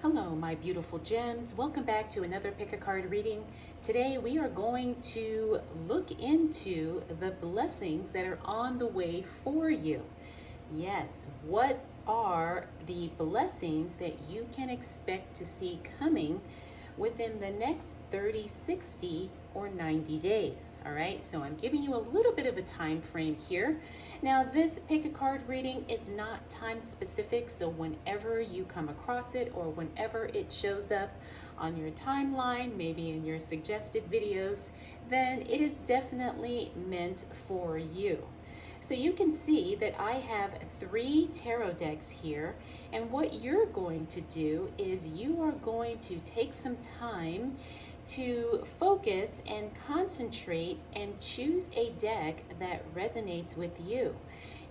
Hello, my beautiful gems. Welcome back to another pick a card reading. Today we are going to look into the blessings that are on the way for you. Yes, what are the blessings that you can expect to see coming within the next 30, 60, or 90 days? All right, so I'm giving you a little bit of a time frame here. Now, this pick a card reading is not time specific, so whenever you come across it or whenever it shows up on your timeline, maybe in your suggested videos, then it is definitely meant for you. So you can see that I have 3 tarot decks here, and what you're going to do is you are going to take some time to focus and concentrate and choose a deck that resonates with you.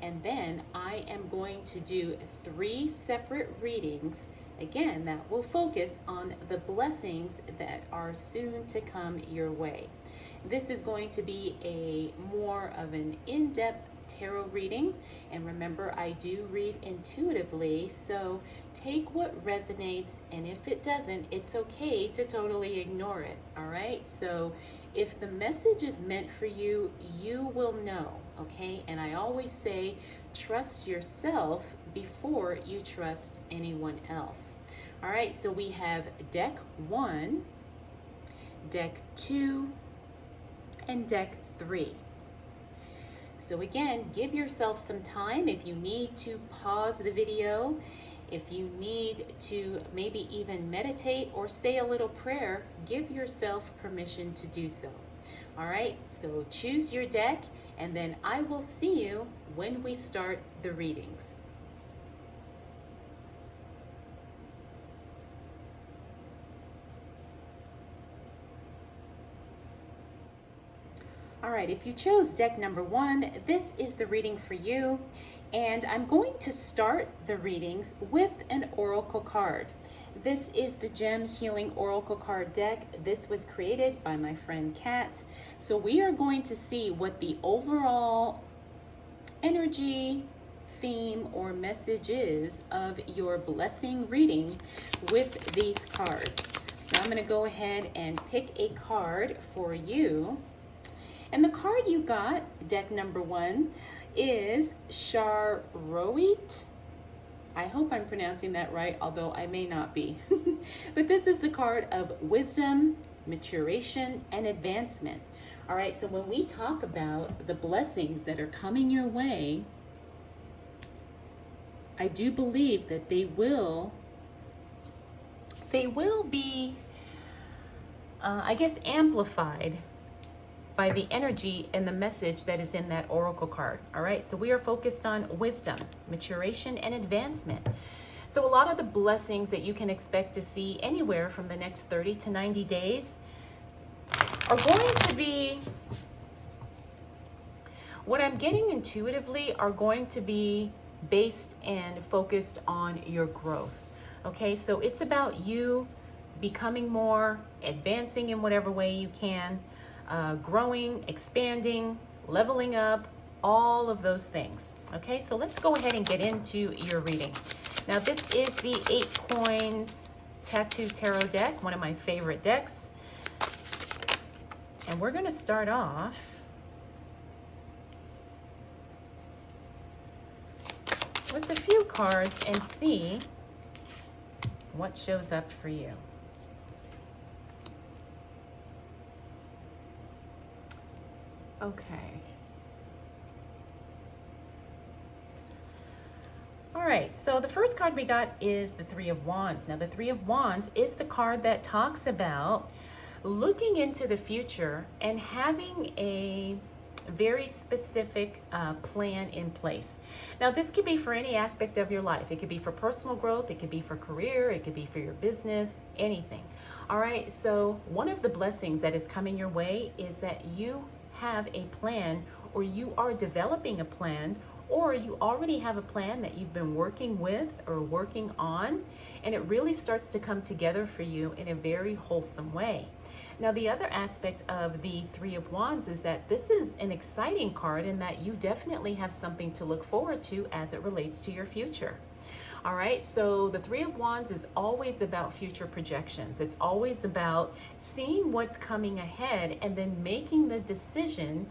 And then I am going to do 3 separate readings, again, that will focus on the blessings that are soon to come your way. This is going to be a more of an in-depth tarot reading, and remember, I do read intuitively, so take what resonates, and if it doesn't, it's okay to totally ignore it. All right, so if the message is meant for you, you will know. Okay, and I always say trust yourself before you trust anyone else. All right, so we have deck 1, deck 2, and deck 3. So again, give yourself some time. If you need to pause the video, if you need to maybe even meditate or say a little prayer, give yourself permission to do so. All right, so choose your deck, and then I will see you when we start the readings. All right, if you chose deck number 1, this is the reading for you. And I'm going to start the readings with an oracle card. This is the Gem Healing Oracle card deck. This was created by my friend Kat. So we are going to see what the overall energy, theme, or message is of your blessing reading with these cards. So I'm going to go ahead and pick a card for you. And the card you got, deck number 1, is Charoite. I hope I'm pronouncing that right, although I may not be. But this is the card of wisdom, maturation, and advancement. All right, so when we talk about the blessings that are coming your way, I do believe that they will be, amplified by the energy and the message that is in that oracle card. All right, so we are focused on wisdom, maturation, and advancement. So a lot of the blessings that you can expect to see anywhere from the next 30 to 90 days are going to be, what I'm getting intuitively, are going to be based and focused on your growth. Okay, so it's about you becoming more, advancing in whatever way you can, growing, expanding, leveling up, all of those things. Okay, so let's go ahead and get into your reading. Now, this is the 8 Coins Tattoo Tarot deck, one of my favorite decks. And we're going to start off with a few cards and see what shows up for you. Okay. All right, so the first card we got is the 3 of Wands. Now, the 3 of Wands is the card that talks about looking into the future and having a very specific plan in place. Now, this could be for any aspect of your life. It could be for personal growth, it could be for career, it could be for your business, anything. All right, so one of the blessings that is coming your way is that you have a plan, or you are developing a plan, or you already have a plan that you've been working with or working on, and it really starts to come together for you in a very wholesome way. Now, the other aspect of the 3 of Wands is that this is an exciting card in that you definitely have something to look forward to as it relates to your future. All right, so the Three of Wands is always about future projections. It's always about seeing what's coming ahead and then making the decision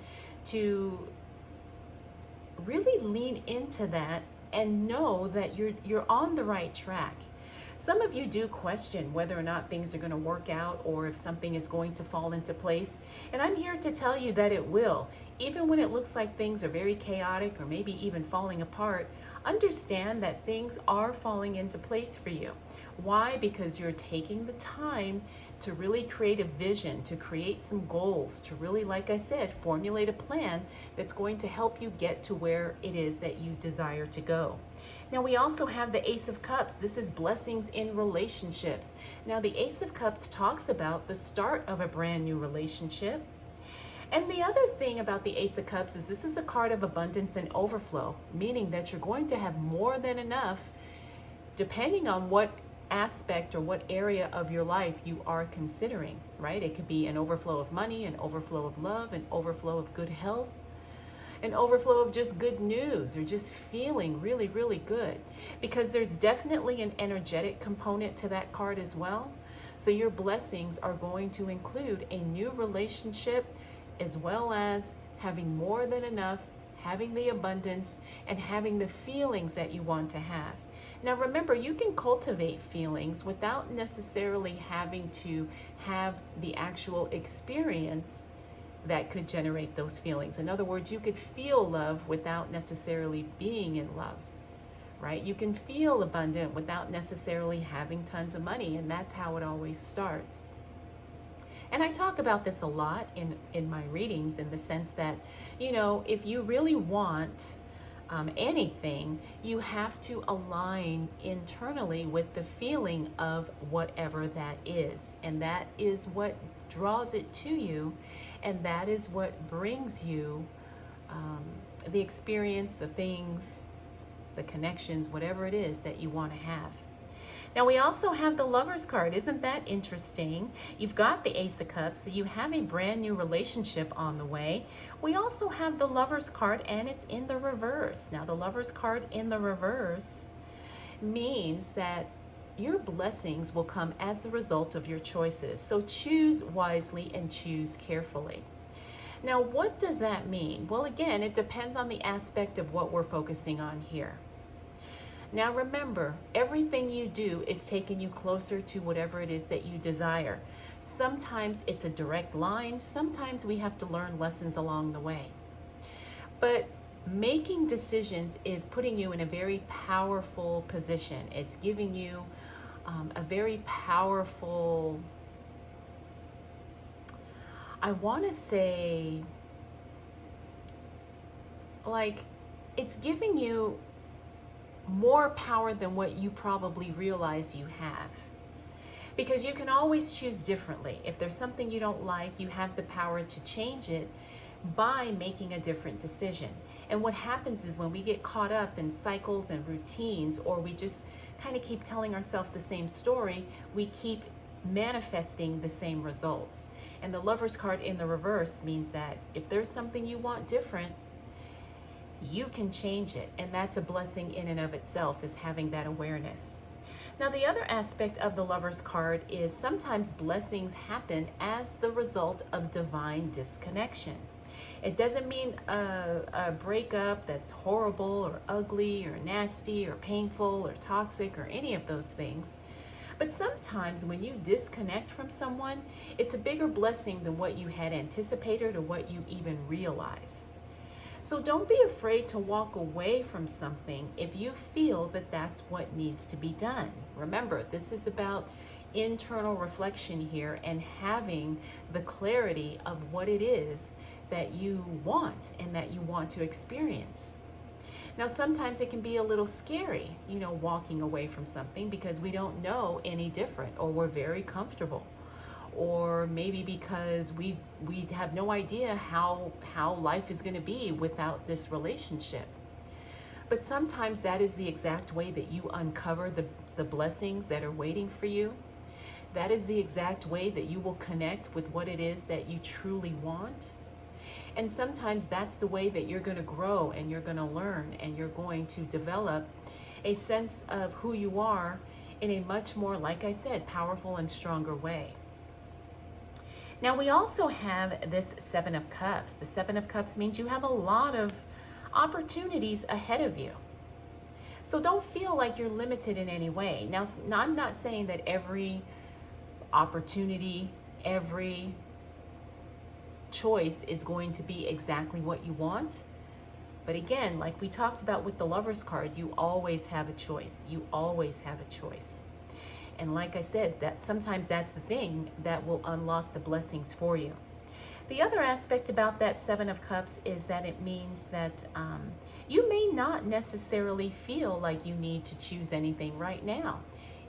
to really lean into that and know that you're on the right track. Some of you do question whether or not things are going to work out or if something is going to fall into place. And I'm here to tell you that it will. Even when it looks like things are very chaotic or maybe even falling apart, understand that things are falling into place for you. Why? Because you're taking the time to really create a vision, to create some goals, to really, like I said, formulate a plan that's going to help you get to where it is that you desire to go. Now, we also have the Ace of Cups. This is blessings in relationships. Now, the Ace of Cups talks about the start of a brand new relationship. And the other thing about the Ace of Cups is this is a card of abundance and overflow, meaning that you're going to have more than enough depending on what aspect or what area of your life you are considering, right? It could be an overflow of money, an overflow of love, an overflow of good health, an overflow of just good news, or just feeling really, really good. Because there's definitely an energetic component to that card as well. So your blessings are going to include a new relationship, as well as having more than enough, having the abundance, and having the feelings that you want to have. Now remember, you can cultivate feelings without necessarily having to have the actual experience that could generate those feelings. In other words, you could feel love without necessarily being in love, right? You can feel abundant without necessarily having tons of money, and that's how it always starts. And I talk about this a lot in my readings, in the sense that, you know, if you really want anything, you have to align internally with the feeling of whatever that is. And that is what draws it to you. And that is what brings you the experience, the things, the connections, whatever it is that you want to have. Now, we also have the Lover's card. Isn't that interesting? You've got the Ace of Cups, so you have a brand new relationship on the way. We also have the Lover's card, and it's in the reverse. Now, the Lover's card in the reverse means that your blessings will come as the result of your choices. So choose wisely and choose carefully. Now, what does that mean? Well, again, it depends on the aspect of what we're focusing on here. Now remember, everything you do is taking you closer to whatever it is that you desire. Sometimes it's a direct line. Sometimes we have to learn lessons along the way. But making decisions is putting you in a very powerful position. It's giving you a very powerful, I want to say, like, it's giving you more power than what you probably realize you have. Because you can always choose differently. If there's something you don't like, you have the power to change it by making a different decision. And what happens is when we get caught up in cycles and routines, or we just kind of keep telling ourselves the same story, we keep manifesting the same results. And the Lover's card in the reverse means that if there's something you want different, you can change it. And that's a blessing in and of itself, is having that awareness. Now, the other aspect of the Lover's card is sometimes blessings happen as the result of divine disconnection. It doesn't mean a breakup that's horrible or ugly or nasty or painful or toxic or any of those things. But sometimes when you disconnect from someone, it's a bigger blessing than what you had anticipated or what you even realized. So don't be afraid to walk away from something if you feel that that's what needs to be done. Remember, this is about internal reflection here and having the clarity of what it is that you want and that you want to experience. Now, sometimes it can be a little scary, you know, walking away from something because we don't know any different, or we're very comfortable. Or maybe because we have no idea how life is going to be without this relationship. But sometimes that is the exact way that you uncover the blessings that are waiting for you. That is the exact way that you will connect with what it is that you truly want. And sometimes that's the way that you're going to grow and you're going to learn and you're going to develop a sense of who you are in a much more, like I said, powerful and stronger way. Now we also have this Seven of Cups. The Seven of Cups means you have a lot of opportunities ahead of you. So don't feel like you're limited in any way. Now, I'm not saying that every opportunity, every choice is going to be exactly what you want. But again, like we talked about with the Lover's card, you always have a choice. You always have a choice. And like I said, that sometimes that's the thing that will unlock the blessings for you. The other aspect about that Seven of Cups is that it means that you may not necessarily feel like you need to choose anything right now.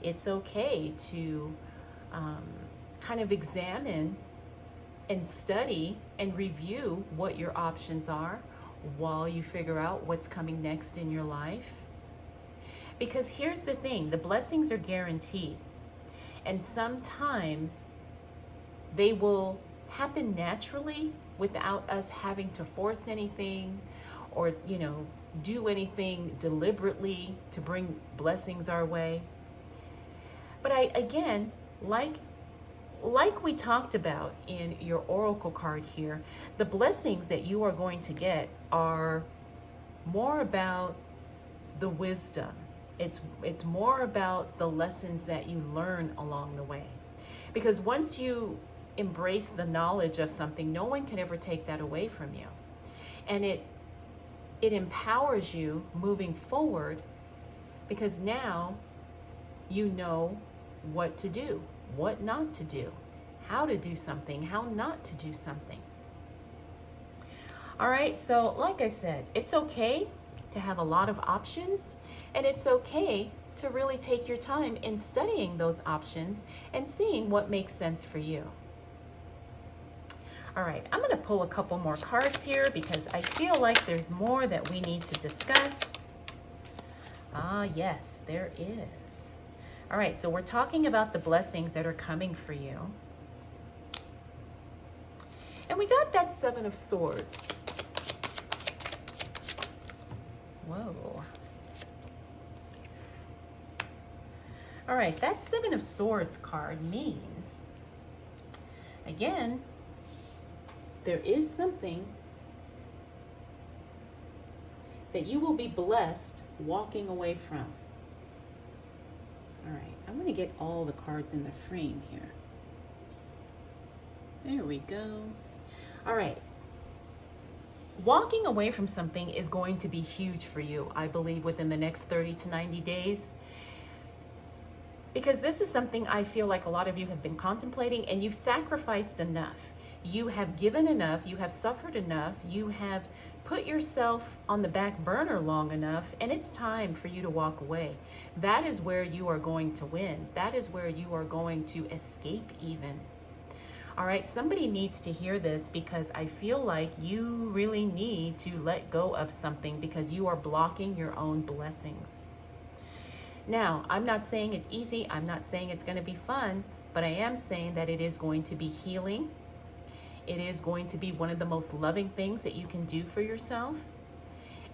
It's okay to kind of examine and study and review what your options are while you figure out what's coming next in your life. Because here's the thing, the blessings are guaranteed. And sometimes they will happen naturally without us having to force anything or, do anything deliberately to bring blessings our way. But again, like we talked about in your oracle card here, the blessings that you are going to get are more about the wisdom. It's more about the lessons that you learn along the way. Because once you embrace the knowledge of something, no one can ever take that away from you. And it empowers you moving forward, because now you know what to do, what not to do, how to do something, how not to do something. All right, so like I said, it's okay to have a lot of options, and it's okay to really take your time in studying those options and seeing what makes sense for you. All right, I'm gonna pull a couple more cards here because I feel like there's more that we need to discuss. Ah, yes, there is. All right, so we're talking about the blessings that are coming for you. And we got that Seven of Swords. Whoa. All right, that Seven of Swords card means, again, there is something that you will be blessed walking away from. All right, I'm going to get all the cards in the frame here. There we go. All right. Walking away from something is going to be huge for you, I believe, within the next 30 to 90 days. Because this is something I feel like a lot of you have been contemplating, and you've sacrificed enough. You have given enough, you have suffered enough, you have put yourself on the back burner long enough, and it's time for you to walk away. That is where you are going to win. That is where you are going to escape even. All right, somebody needs to hear this, because I feel like you really need to let go of something because you are blocking your own blessings. Now, I'm not saying it's easy. I'm not saying it's going to be fun, but I am saying that it is going to be healing. It is going to be one of the most loving things that you can do for yourself.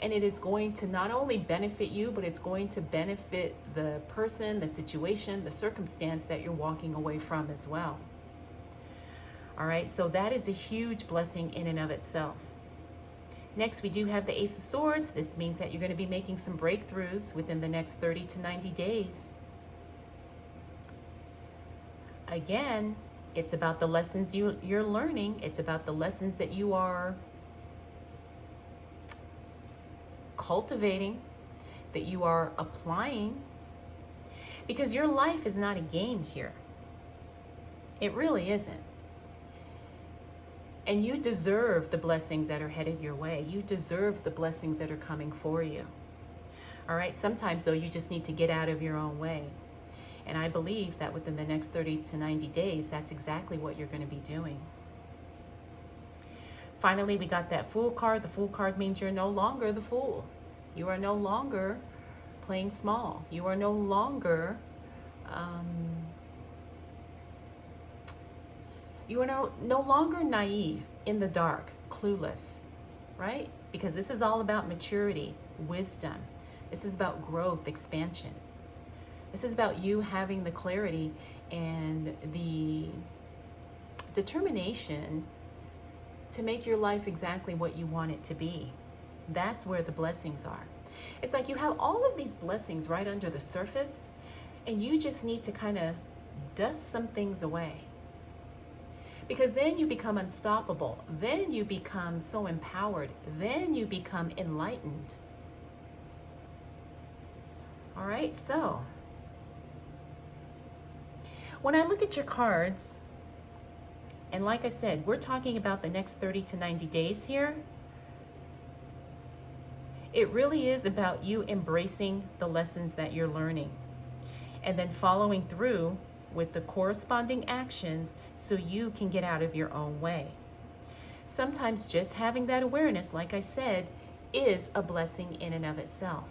And it is going to not only benefit you, but it's going to benefit the person, the situation, the circumstance that you're walking away from as well. All right, so that is a huge blessing in and of itself. Next, we do have the Ace of Swords. This means that you're going to be making some breakthroughs within the next 30 to 90 days. Again, it's about the lessons you're learning. It's about the lessons that you are cultivating, that you are applying. Because your life is not a game here. It really isn't. And you deserve the blessings that are headed your way. You deserve the blessings that are coming for you. All right, sometimes though, you just need to get out of your own way. And I believe that within the next 30 to 90 days, that's exactly what you're going to be doing. Finally, we got that Fool card. The Fool card means you're no longer the fool. You are no longer playing small. You are no longer no longer naive, in the dark, clueless, right? Because this is all about maturity, wisdom, This is about growth, expansion. This is about you having the clarity and the determination to make your life exactly what you want it to be. That's where the blessings are. It's like you have all of these blessings right under the surface, and you just need to kind of dust some things away. Because then you become unstoppable. Then you become so empowered. Then you become enlightened. All right, so when I look at your cards, and like I said, we're talking about the next 30 to 90 days here. It really is about you embracing the lessons that you're learning and then following through with the corresponding actions so you can get out of your own way. Sometimes just having that awareness, like I said, is a blessing in and of itself.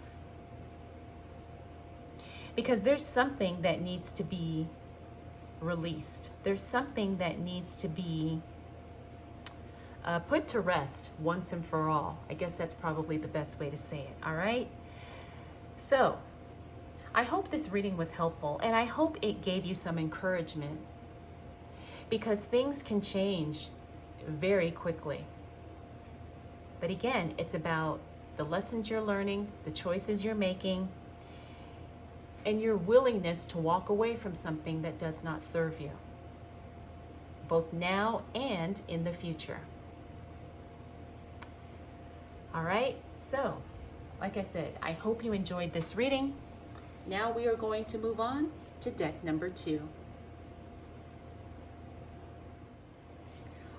Because there's something that needs to be released. There's something that needs to be put to rest once and for all. I guess that's probably the best way to say it, all right? So, I hope this reading was helpful, and I hope it gave you some encouragement, because things can change very quickly. But again, it's about the lessons you're learning, the choices you're making, and your willingness to walk away from something that does not serve you, both now and in the future. All right, so like I said, I hope you enjoyed this reading. Now we are going to move on to deck number 2.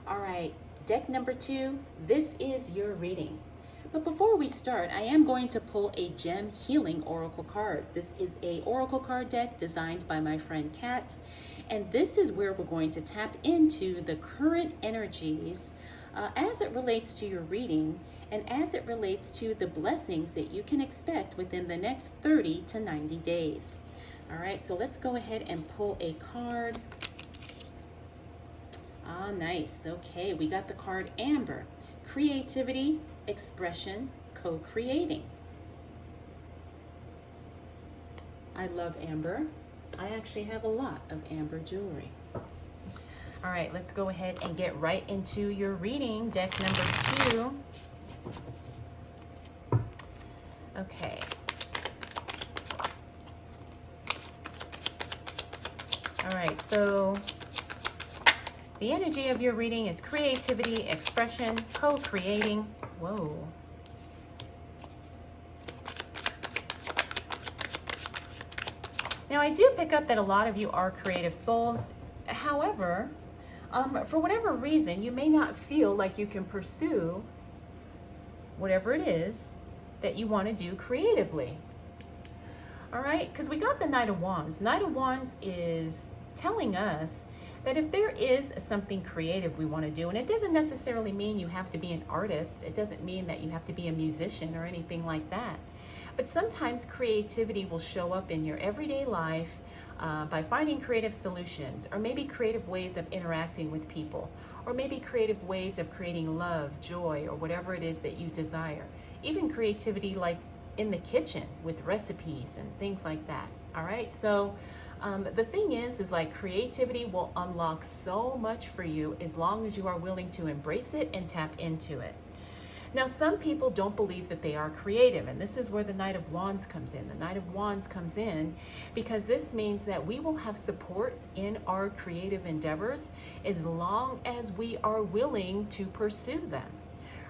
All right, deck number 2, this is your reading. But before we start, I am going to pull a gem healing oracle card. This is a oracle card deck designed by my friend Kat, and this is where we're going to tap into the current energies as it relates to your reading and as it relates to the blessings that you can expect within the next 30 to 90 days. All right, so let's go ahead and pull a card. Ah, nice. Okay, we got the card Amber. Creativity, expression, co-creating. I love amber. I actually have a lot of amber jewelry. All right, let's go ahead and get right into your reading, deck number 2. Okay. All right, so the energy of your reading is creativity, expression, co-creating. Whoa. Now, I do pick up that a lot of you are creative souls. However, for whatever reason, you may not feel like you can pursue whatever it is that you want to do creatively. All right, because we got the Knight of Wands. Knight of Wands is telling us that if there is something creative we want to do, and it doesn't necessarily mean you have to be an artist, it doesn't mean that you have to be a musician or anything like that, but sometimes creativity will show up in your everyday life by finding creative solutions, or maybe creative ways of interacting with people, or maybe creative ways of creating love, joy, or whatever it is that you desire. Even creativity like in the kitchen with recipes and things like that. All right, so the thing is like creativity will unlock so much for you as long as you are willing to embrace it and tap into it. Now, some people don't believe that they are creative, and this is where the Knight of Wands comes in. The Knight of Wands comes in because this means that we will have support in our creative endeavors as long as we are willing to pursue them.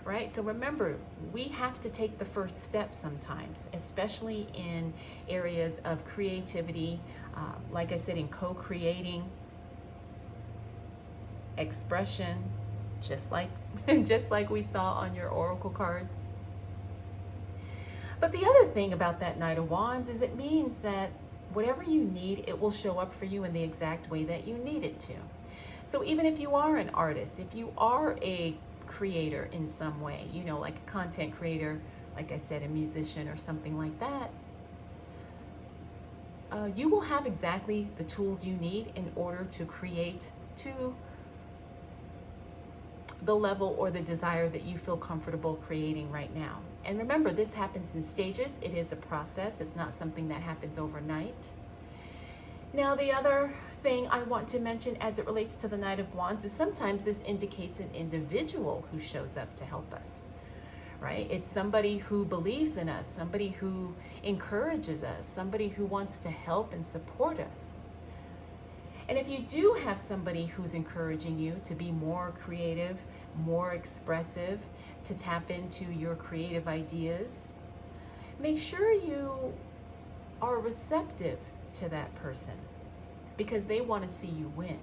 Right? So remember, we have to take the first step sometimes, especially in areas of creativity, like I said, in co-creating, expression, just like we saw on your oracle card. But the other thing about that Knight of Wands is it means that whatever you need, it will show up for you in the exact way that you need it to. So even if you are an artist, if you are a creator in some way, you know, like a content creator, like I said, a musician or something like that, you will have exactly the tools you need in order to create, to the level or the desire that you feel comfortable creating right now. And remember, this happens in stages. It is a process. It's not something that happens overnight. Now, the other thing I want to mention as it relates to the Knight of Wands is sometimes this indicates an individual who shows up to help us, right? It's somebody who believes in us, somebody who encourages us, somebody who wants to help and support us. And if you do have somebody who's encouraging you to be more creative, more expressive, to tap into your creative ideas, make sure you are receptive to that person because they want to see you win,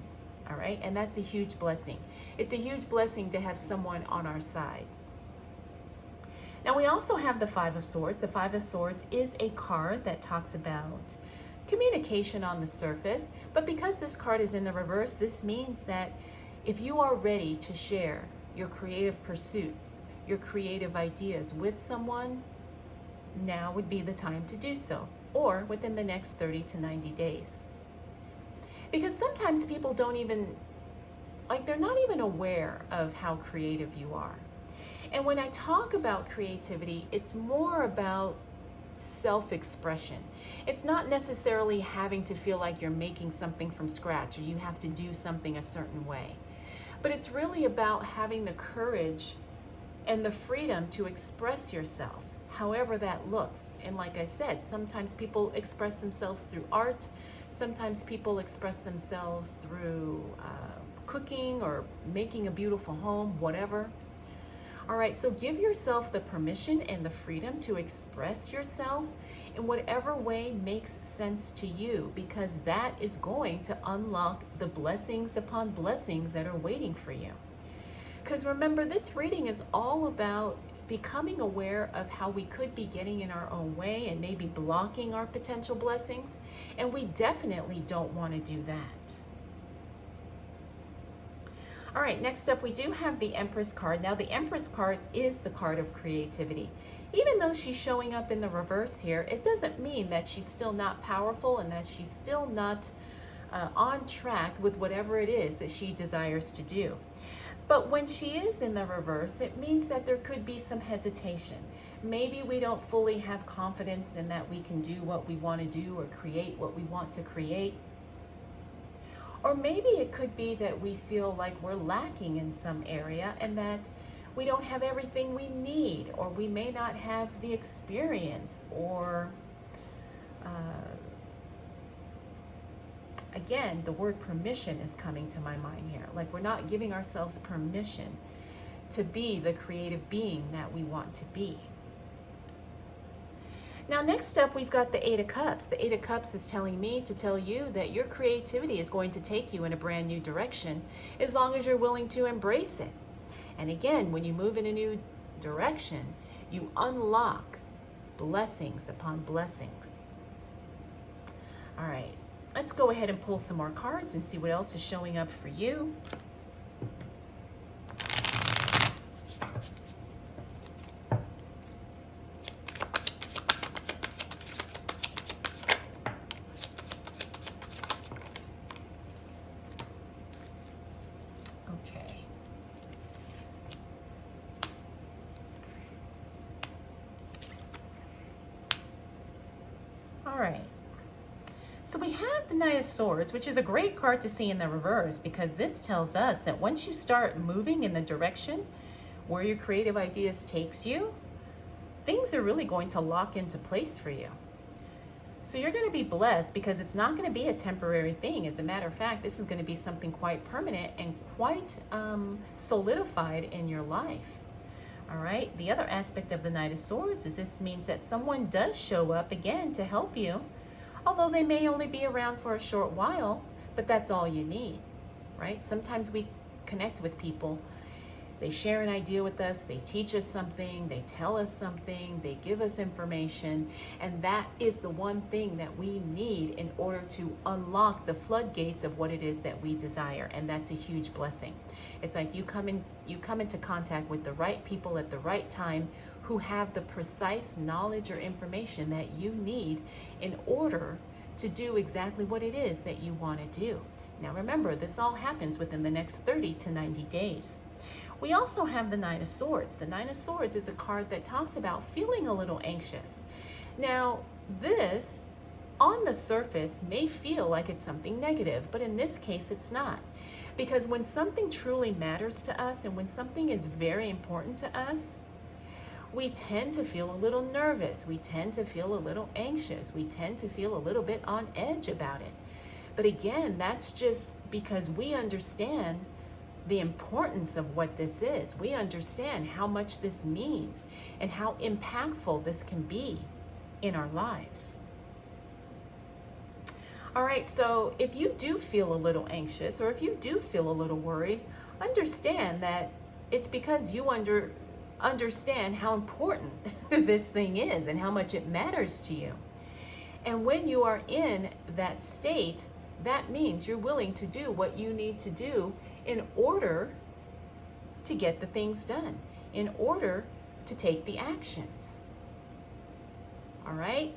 all right? And that's a huge blessing. It's a huge blessing to have someone on our side. Now, we also have the Five of Swords. The Five of Swords is a card that talks about communication on the surface, but because this card is in the reverse, this means that if you are ready to share your creative pursuits, your creative ideas with someone, now would be the time to do so, or within the next 30 to 90 days. Because sometimes people don't even, they're not even aware of how creative you are. And when I talk about creativity, it's more about self-expression. It's not necessarily having to feel like you're making something from scratch or you have to do something a certain way. But it's really about having the courage and the freedom to express yourself, however that looks. And like I said, sometimes people express themselves through art. Sometimes people express themselves through cooking or making a beautiful home, whatever. All right, so give yourself the permission and the freedom to express yourself in whatever way makes sense to you, because that is going to unlock the blessings upon blessings that are waiting for you. Because remember, this reading is all about becoming aware of how we could be getting in our own way and maybe blocking our potential blessings, and we definitely don't want to do that. All right, next up we do have the Empress card. Now the Empress card is the card of creativity. Even though she's showing up in the reverse here, it doesn't mean that she's still not powerful and that she's still not on track with whatever it is that she desires to do. But when she is in the reverse, it means that there could be some hesitation. Maybe we don't fully have confidence in that we can do what we want to do or create what we want to create. Or maybe it could be that we feel like we're lacking in some area and that we don't have everything we need, or we may not have the experience, or again, the word permission is coming to my mind here. Like we're not giving ourselves permission to be the creative being that we want to be. Now, next up, we've got the Eight of Cups. The Eight of Cups is telling me to tell you that your creativity is going to take you in a brand new direction as long as you're willing to embrace it. And again, when you move in a new direction, you unlock blessings upon blessings. All right, let's go ahead and pull some more cards and see what else is showing up for you. All right, so we have the Knight of Swords, which is a great card to see in the reverse, because this tells us that once you start moving in the direction where your creative ideas takes you, things are really going to lock into place for you. So you're going to be blessed because it's not going to be a temporary thing. As a matter of fact, this is going to be something quite permanent and quite solidified in your life. All right, the other aspect of the Knight of Swords is this means that someone does show up again to help you, although they may only be around for a short while, but that's all you need, right? Sometimes we connect with people. They share an idea with us, they teach us something, they tell us something, they give us information, and that is the one thing that we need in order to unlock the floodgates of what it is that we desire, and that's a huge blessing. It's like you come into contact with the right people at the right time who have the precise knowledge or information that you need in order to do exactly what it is that you want to do. Now remember, this all happens within the next 30 to 90 days. We also have the Nine of Swords. The Nine of Swords is a card that talks about feeling a little anxious. Now, this on the surface may feel like it's something negative, but in this case, it's not. Because when something truly matters to us and when something is very important to us, we tend to feel a little nervous. We tend to feel a little anxious. We tend to feel a little bit on edge about it. But again, that's just because we understand the importance of what this is. We understand how much this means and how impactful this can be in our lives. All right, so if you do feel a little anxious or if you do feel a little worried, understand that it's because you understand how important this thing is and how much it matters to you. And when you are in that state, that means you're willing to do what you need to do in order to get the things done, in order to take the actions. All right?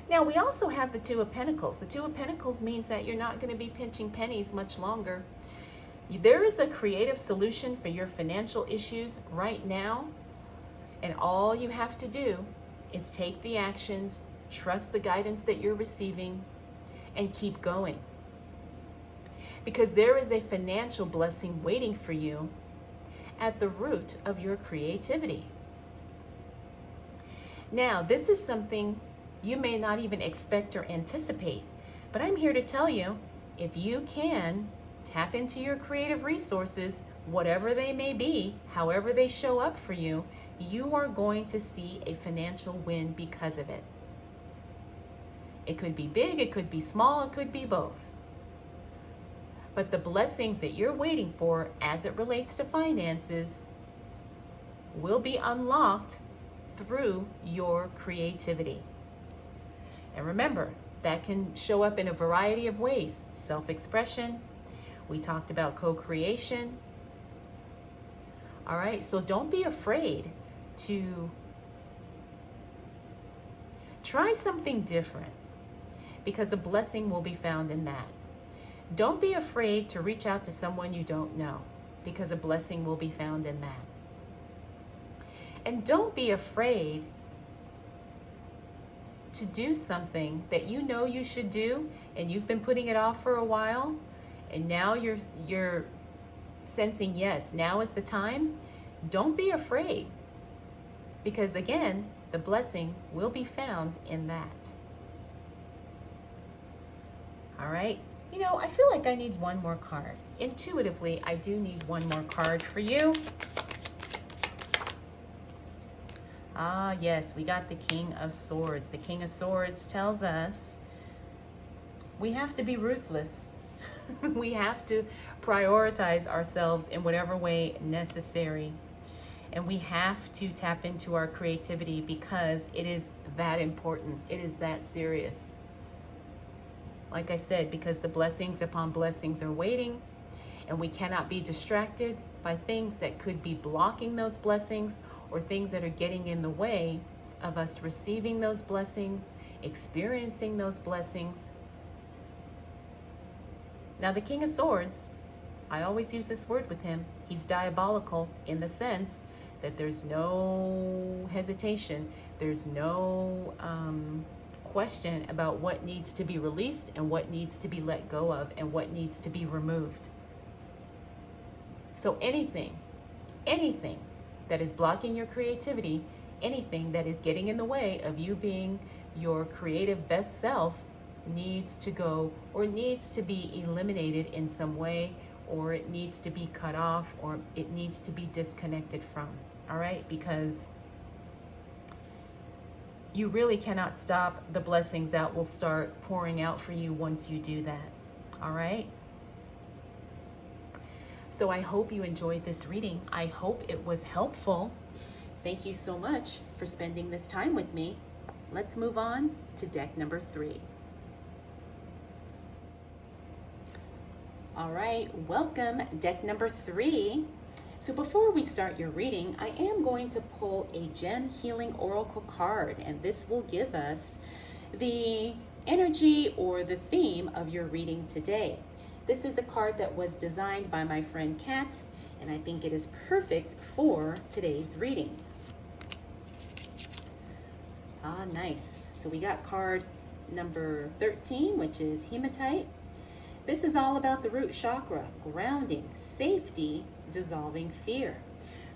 Now, we also have the Two of Pentacles. The Two of Pentacles means that you're not going to be pinching pennies much longer. There is a creative solution for your financial issues right now, and all you have to do is take the actions, trust the guidance that you're receiving, and keep going. Because there is a financial blessing waiting for you at the root of your creativity. Now, this is something you may not even expect or anticipate, but I'm here to tell you, if you can tap into your creative resources, whatever they may be, however they show up for you, you are going to see a financial win because of it. It could be big, it could be small, it could be both. But the blessings that you're waiting for as it relates to finances will be unlocked through your creativity. And remember, that can show up in a variety of ways. Self-expression. We talked about co-creation. All right, so don't be afraid to try something different, because a blessing will be found in that. Don't be afraid to reach out to someone you don't know, because a blessing will be found in that. And don't be afraid to do something that you know you should do and you've been putting it off for a while, and now you're sensing, yes, now is the time. Don't be afraid, because again, the blessing will be found in that. All right. You know, I feel like I need one more card. Intuitively, I do need one more card for you. Ah, yes, we got the King of Swords. The King of Swords tells us we have to be ruthless. We have to prioritize ourselves in whatever way necessary. And we have to tap into our creativity because it is that important. It is that serious. Like I said, because the blessings upon blessings are waiting, and we cannot be distracted by things that could be blocking those blessings or things that are getting in the way of us receiving those blessings, experiencing those blessings. Now, the King of Swords, I always use this word with him. He's diabolical in the sense that there's no hesitation. There's no question about what needs to be released and what needs to be let go of and what needs to be removed. So anything that is blocking your creativity, anything that is getting in the way of you being your creative best self needs to go, or needs to be eliminated in some way, or it needs to be cut off, or it needs to be disconnected from. All right? Because you really cannot stop the blessings that will start pouring out for you once you do that. All right? So I hope you enjoyed this reading. I hope it was helpful. Thank you so much for spending this time with me. Let's move on to deck number 3. All right, welcome, deck number 3. So before we start your reading, I am going to pull a Gem Healing Oracle card, and this will give us the energy or the theme of your reading today. This is a card that was designed by my friend Kat, and I think it is perfect for today's readings. Ah, nice. So we got card number 13, which is hematite. This is all about the root chakra, grounding, safety, dissolving fear.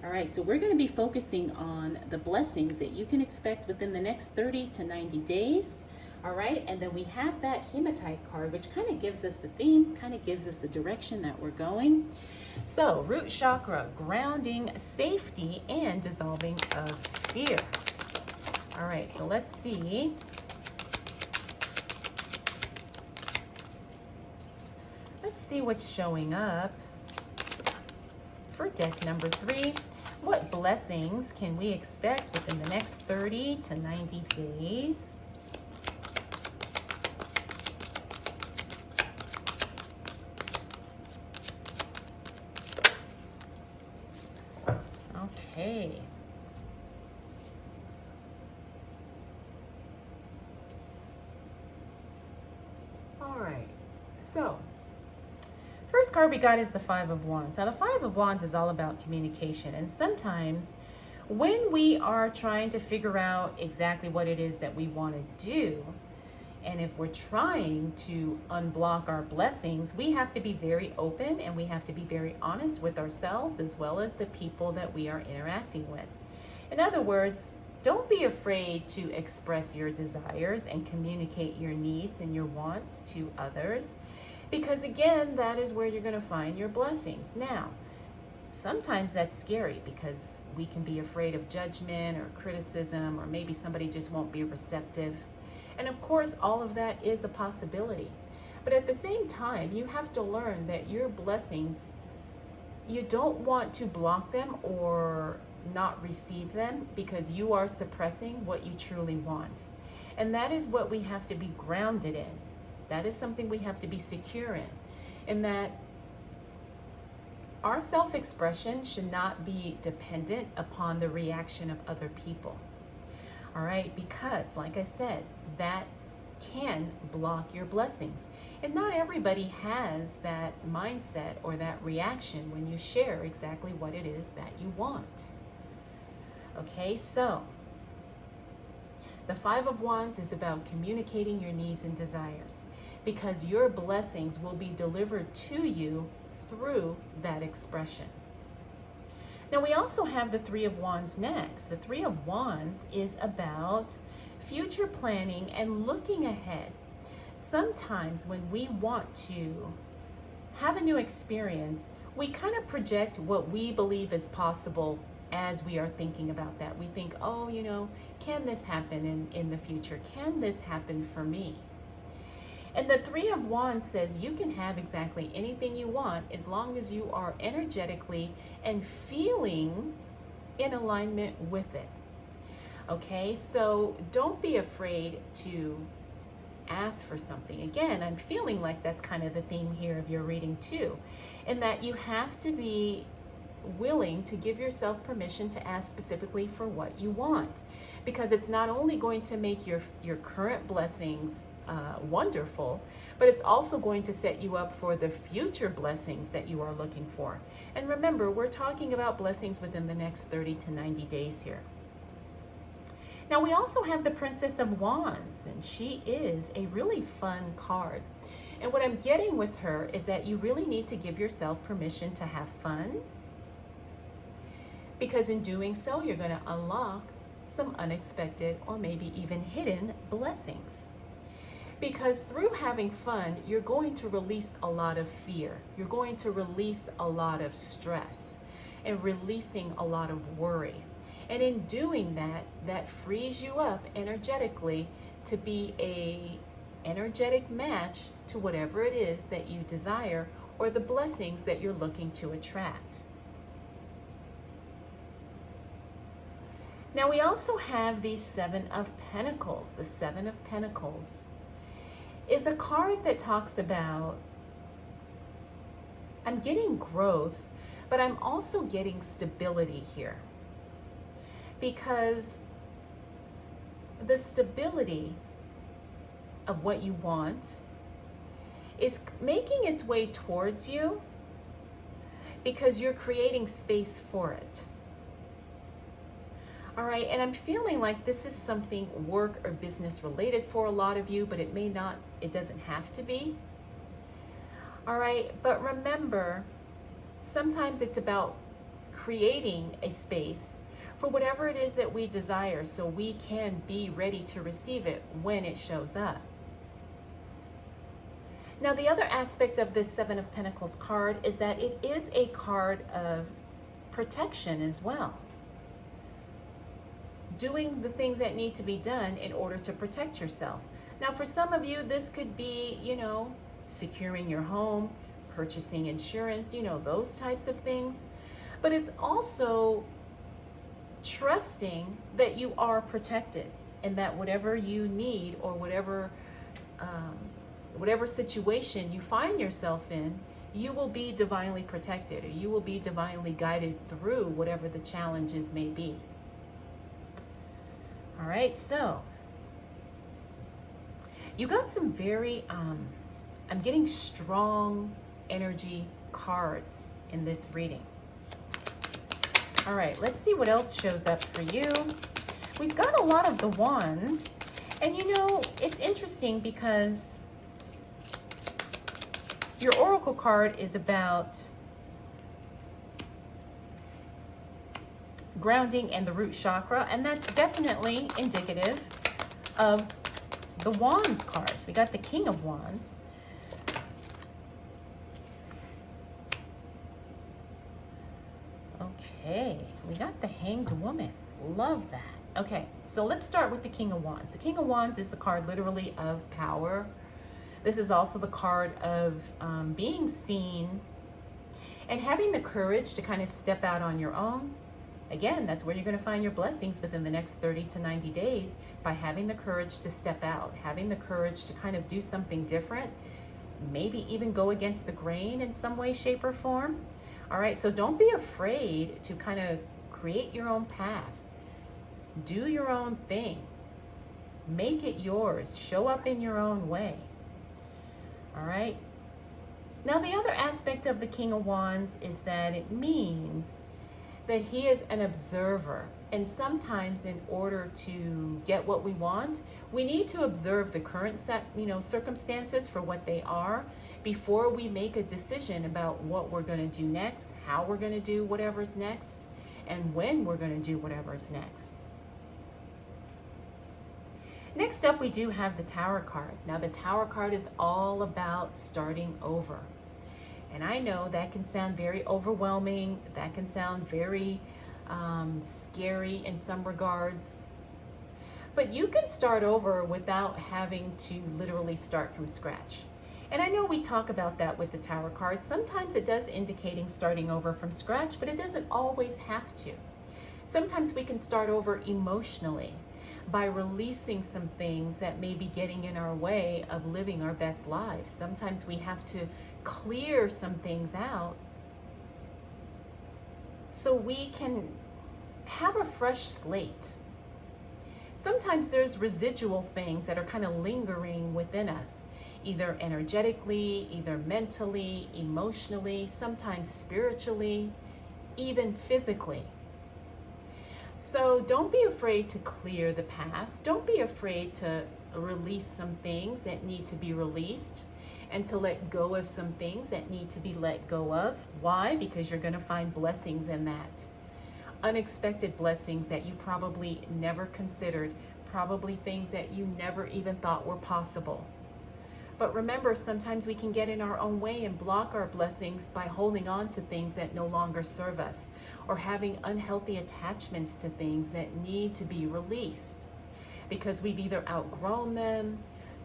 All right, so we're going to be focusing on the blessings that you can expect within the next 30 to 90 days. All right, and then we have that hematite card, which kind of gives us the theme, kind of gives us the direction that we're going. So, root chakra, grounding, safety, and dissolving of fear. All right, so let's see. Let's see what's showing up for deck number 3. What blessings can we expect within the next 30 to 90 days? Okay. All right. So, first card we got is the Five of Wands. Now, the Five of Wands is all about communication. And sometimes when we are trying to figure out exactly what it is that we want to do, and if we're trying to unblock our blessings, we have to be very open and we have to be very honest with ourselves as well as the people that we are interacting with. In other words, don't be afraid to express your desires and communicate your needs and your wants to others, because again, that is where you're going to find your blessings. Now, sometimes that's scary because we can be afraid of judgment or criticism, or maybe somebody just won't be receptive. And of course, all of that is a possibility. But at the same time, you have to learn that your blessings, you don't want to block them or not receive them because you are suppressing what you truly want. And that is what we have to be grounded in. That is something we have to be secure in that our self-expression should not be dependent upon the reaction of other people. All right, because like I said, that can block your blessings. And not everybody has that mindset or that reaction when you share exactly what it is that you want. Okay, so the Five of Wands is about communicating your needs and desires, because your blessings will be delivered to you through that expression. Now, we also have the Three of Wands next. The Three of Wands is about future planning and looking ahead. Sometimes when we want to have a new experience, we kind of project what we believe is possible as we are thinking about that. We think, oh, can this happen in the future? Can this happen for me? And the Three of Wands says you can have exactly anything you want as long as you are energetically and feeling in alignment with it. Okay, so don't be afraid to ask for something. Again, I'm feeling like that's kind of the theme here of your reading too, in that you have to be willing to give yourself permission to ask specifically for what you want, because it's not only going to make your current blessings wonderful, but it's also going to set you up for the future blessings that you are looking for. And remember, we're talking about blessings within the next 30 to 90 days here. Now, we also have the Princess of Wands, and she is a really fun card. And what I'm getting with her is that you really need to give yourself permission to have fun, because in doing so, you're going to unlock some unexpected or maybe even hidden blessings. Because through having fun, you're going to release a lot of fear. You're going to release a lot of stress and releasing a lot of worry. And in doing that, that frees you up energetically to be a energetic match to whatever it is that you desire or the blessings that you're looking to attract. Now, we also have the Seven of Pentacles. The Seven of Pentacles is a card that talks about, I'm getting growth, but I'm also getting stability here. Because the stability of what you want is making its way towards you because you're creating space for it. All right, and I'm feeling like this is something work or business related for a lot of you, but it may not, it doesn't have to be. All right, but remember, sometimes it's about creating a space for whatever it is that we desire so we can be ready to receive it when it shows up. Now, the other aspect of this Seven of Pentacles card is that it is a card of protection as well. Doing the things that need to be done in order to protect yourself. Now, for some of you, this could be, securing your home, purchasing insurance, those types of things. But it's also trusting that you are protected and that whatever you need or whatever situation you find yourself in, you will be divinely protected, or you will be divinely guided through whatever the challenges may be. All right, so you got some very, I'm getting strong energy cards in this reading. All right, let's see what else shows up for you. We've got a lot of the wands, and it's interesting because your oracle card is about grounding and the root chakra, and that's definitely indicative of the wands cards. We got the King of Wands. Okay, we got the Hanged Woman. Love that. Okay, so let's start with the King of Wands. The King of Wands is the card literally of power. This is also the card of being seen and having the courage to kind of step out on your own. Again, that's where you're going to find your blessings within the next 30 to 90 days, by having the courage to step out, having the courage to kind of do something different, maybe even go against the grain in some way, shape, or form. All right, so don't be afraid to kind of create your own path. Do your own thing. Make it yours. Show up in your own way. All right. Now, the other aspect of the King of Wands is that it means that he is an observer. And sometimes in order to get what we want, we need to observe the current circumstances for what they are before we make a decision about what we're going to do next, how we're going to do whatever's next, and when we're going to do whatever's next. Next up, we do have the Tower card. Now, the Tower card is all about starting over. And I know that can sound very overwhelming. That can sound very scary in some regards. But you can start over without having to literally start from scratch. And I know we talk about that with the Tower card. Sometimes it does indicating starting over from scratch, but it doesn't always have to. Sometimes we can start over emotionally by releasing some things that may be getting in our way of living our best lives. Sometimes we have to clear some things out so we can have a fresh slate. Sometimes there's residual things that are kind of lingering within us, either energetically, either mentally, emotionally, sometimes spiritually, even physically. So don't be afraid to clear the path. Don't be afraid to release some things that need to be released and to let go of some things that need to be let go of. Why? Because you're going to find blessings in that. Unexpected blessings that you probably never considered, probably things that you never even thought were possible. But remember, sometimes we can get in our own way and block our blessings by holding on to things that no longer serve us, or having unhealthy attachments to things that need to be released because we've either outgrown them,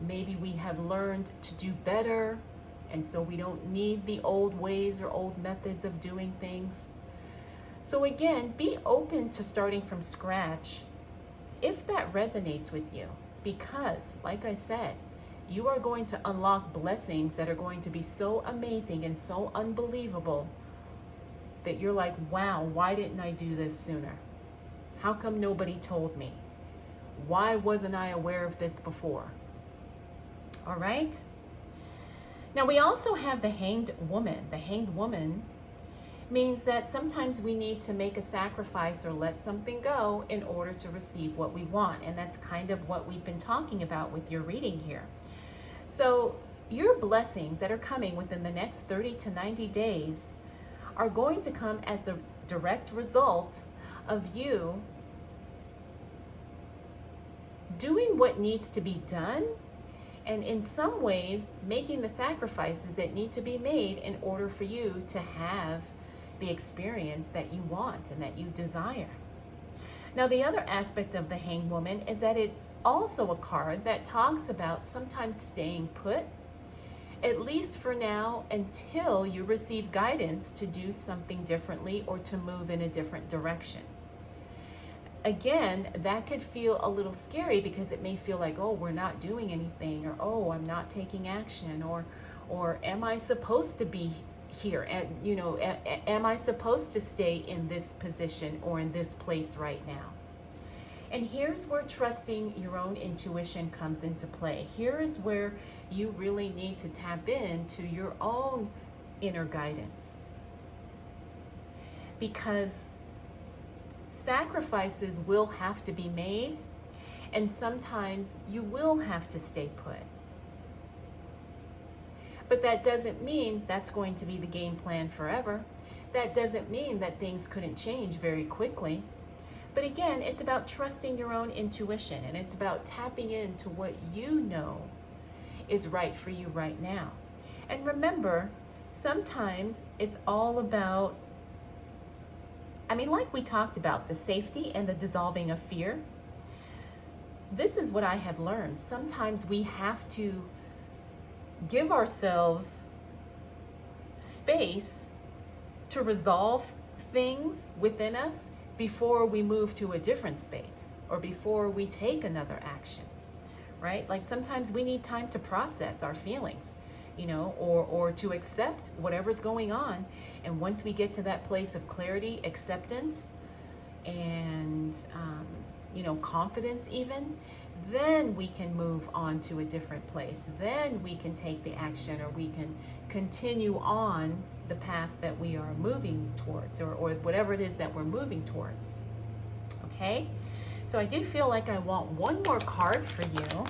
maybe we have learned to do better, and so we don't need the old ways or old methods of doing things. So again, be open to starting from scratch if that resonates with you, because like I said, you are going to unlock blessings that are going to be so amazing and so unbelievable that you're like, wow, why didn't I do this sooner? How come nobody told me? Why wasn't I aware of this before? All right. Now we also have the Hanged Woman. The Hanged Woman means that sometimes we need to make a sacrifice or let something go in order to receive what we want. And that's kind of what we've been talking about with your reading here. So your blessings that are coming within the next 30 to 90 days are going to come as the direct result of you doing what needs to be done, and in some ways making the sacrifices that need to be made in order for you to have the experience that you want and that you desire. Now, the other aspect of the Hanged Woman is that it's also a card that talks about sometimes staying put, at least for now, until you receive guidance to do something differently or to move in a different direction. Again, that could feel a little scary because it may feel like, oh, we're not doing anything, or oh, I'm not taking action, or am I supposed to be here? And am I supposed to stay in this position or in this place right now? And here's where trusting your own intuition comes into play. Here is where you really need to tap into your own inner guidance, because sacrifices will have to be made, and sometimes you will have to stay put. But that doesn't mean that's going to be the game plan forever. That doesn't mean that things couldn't change very quickly. But again, it's about trusting your own intuition, and it's about tapping into what you know is right for you right now. And remember, sometimes it's all about, like we talked about, the safety and the dissolving of fear. This is what I have learned. Sometimes we have to give ourselves space to resolve things within us before we move to a different space or before we take another action, right? Like sometimes we need time to process our feelings, or to accept whatever's going on. And once we get to that place of clarity, acceptance, and, confidence even, then we can move on to a different place. Then we can take the action, or we can continue on the path that we are moving towards, or whatever it is that we're moving towards. Okay? So I do feel like I want one more card for you.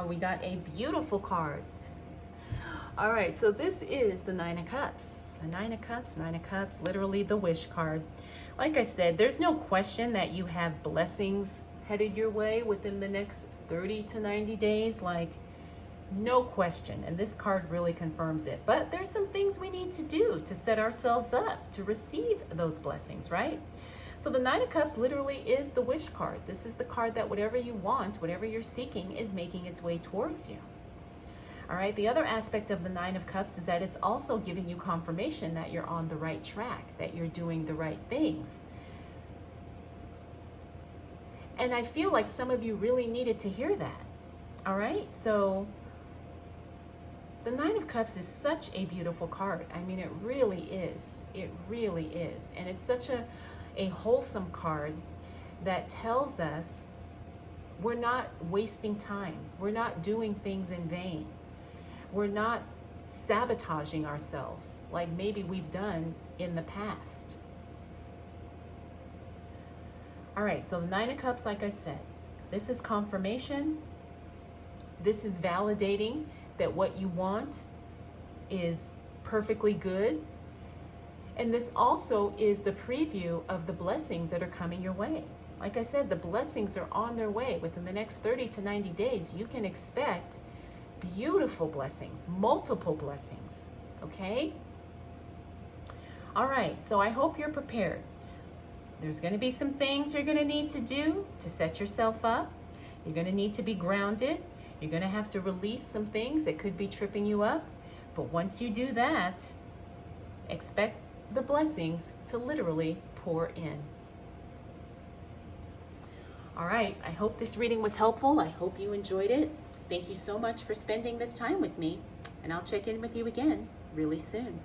We got a beautiful card. All right, so this is the Nine of Cups. The Nine of Cups, literally the wish card. Like I said, there's no question that you have blessings headed your way within the next 30 to 90 days, like no question. And this card really confirms it. But there's some things we need to do to set ourselves up to receive those blessings, right? So the Nine of Cups literally is the wish card. This is the card that whatever you want, whatever you're seeking, is making its way towards you. All right, the other aspect of the Nine of Cups is that it's also giving you confirmation that you're on the right track, that you're doing the right things. And I feel like some of you really needed to hear that. All right, so the Nine of Cups is such a beautiful card. It really is. It really is. And it's such a wholesome card that tells us we're not wasting time. We're not doing things in vain. We're not sabotaging ourselves like maybe we've done in the past. All right, so the Nine of Cups, like I said, this is confirmation. This is validating that what you want is perfectly good. And this also is the preview of the blessings that are coming your way. Like I said, the blessings are on their way. Within the next 30 to 90 days, you can expect beautiful blessings, multiple blessings, okay? All right, so I hope you're prepared. There's gonna be some things you're gonna need to do to set yourself up. You're gonna need to be grounded. You're gonna have to release some things that could be tripping you up. But once you do that, expect the blessings to literally pour in. All right, I hope this reading was helpful. I hope you enjoyed it. Thank you so much for spending this time with me, and I'll check in with you again really soon.